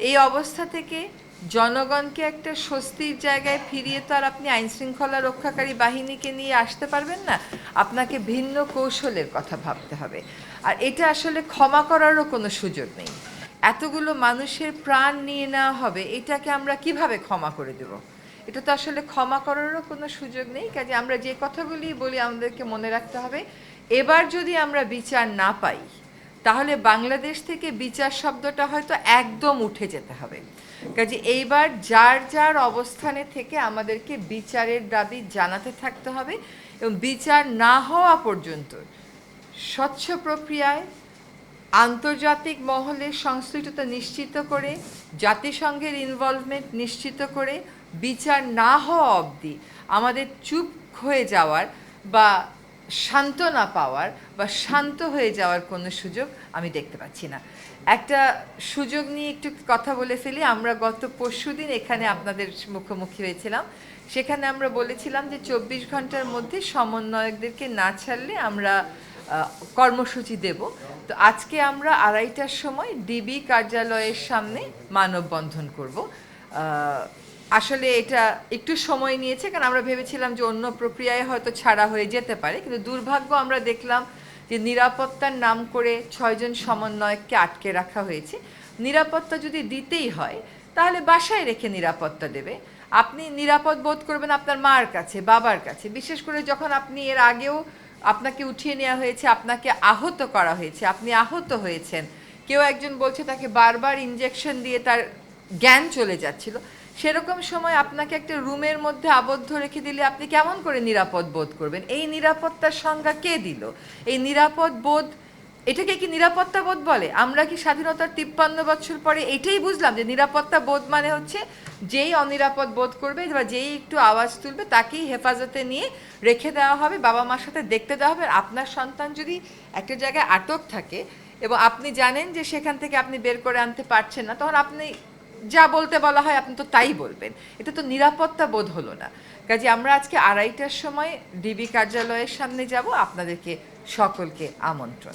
এই অবস্থা থেকে জনগণকে একটা স্বস্তির জায়গায় ফিরিয়ে তো আর আপনি আইনশৃঙ্খলা রক্ষাকারী বাহিনীকে নিয়ে আসতে পারবেন না। আপনাকে ভিন্ন কৌশলের কথা ভাবতে হবে। আর এটা আসলে ক্ষমা করারও কোনো সুযোগ নেই। এতগুলো মানুষের প্রাণ নিয়ে নেওয়া হবে, এটাকে আমরা কিভাবে ক্ষমা করে দেব? এটা তো আসলে ক্ষমা করারও কোনো সুযোগ নেই। কাজে আমরা যে কথাগুলি বলি আমাদেরকে মনে রাখতে হবে, এবার যদি আমরা বিচার না পাই তাহলে বাংলাদেশ থেকে বিচার শব্দটা হয়তো একদম উঠে যেতে হবে। কাজে এইবার যার যার অবস্থানে থেকে আমাদেরকে বিচারের দাবি জানাতে থাকতে হবে এবং বিচার না হওয়া পর্যন্ত স্বচ্ছ প্রক্রিয়ায় আন্তর্জাতিক মহলে সংশ্লিষ্টতা নিশ্চিত করে, জাতিসংঘের ইনভলভমেন্ট নিশ্চিত করে বিচার না হওয়া অবধি আমাদের চুপ হয়ে যাওয়ার বা শান্ত না পাওয়ার বা শান্ত হয়ে যাওয়ার কোনো সুযোগ আমি দেখতে পাচ্ছি না। একটা সুযোগ নিয়ে একটু কথা বলে ফেলি। আমরা গত পরশুদিন এখানে আপনাদের মুখোমুখি হয়েছিলাম। সেখানে আমরা বলেছিলাম যে 24 ঘন্টার মধ্যে সমন্বয়কদেরকে না ছাড়লে আমরা কর্মসূচি দেব। তো আজকে আমরা 2:30টার সময় ডিবি কার্যালয়ের সামনে মানববন্ধন করব। আসলে এটা একটু সময় নিয়েছে, কারণ আমরা ভেবেছিলাম যে অন্য প্রক্রিয়ায় হয়তো ছাড়া হয়ে যেতে পারে, কিন্তু দুর্ভাগ্য আমরা দেখলাম যে নিরাপত্তার নাম করে 6 জন সমন্বয়ককে আটকে রাখা হয়েছে। নিরাপত্তা যদি দিতেই হয় তাহলে বাসায় রেখে নিরাপত্তা দেবে। আপনি নিরাপদ বোধ করবেন আপনার মার কাছে, বাবার কাছে, বিশেষ করে যখন আপনি এর আগেও আপনাকে উঠিয়ে নেওয়া হয়েছে, আপনাকে আহত করা হয়েছে, আপনি আহত হয়েছেন, কেউ একজন বলছে তাকে বারবার ইনজেকশন দিয়ে তার জ্ঞান চলে যাচ্ছিল। সেরকম সময় আপনাকে একটা রুমের মধ্যে আবদ্ধ রেখে দিলে আপনি কেমন করে নিরাপদ বোধ করবেন? এই নিরাপত্তার সংজ্ঞা কে দিল? এই নিরাপদ বোধ, এটাকে কি নিরাপত্তা বোধ বলে? আমরা কি স্বাধীনতার 53 বছর পরে এটাই বুঝলাম যে নিরাপত্তা বোধ মানে হচ্ছে যেই অনিরাপদ বোধ করবে বা যেই একটু আওয়াজ তুলবে তাকেই হেফাজতে নিয়ে রেখে দেওয়া হবে, বাবা মার সাথে দেখতে দেওয়া হবে? আপনার সন্তান যদি একটা জায়গায় আটক থাকে এবং আপনি জানেন যে সেখান থেকে আপনি বের করে আনতে পারছেন না, তখন আপনি যা বলতে বলা হয় আপনি তো তাই বলবেন। এটা তো নিরাপত্তা বোধ হলো না। কাজে আমরা আজকে 2:30টার সময় ডিবি কার্যালয়ের সামনে যাব। আপনাদেরকে সকলকে আমন্ত্রণ।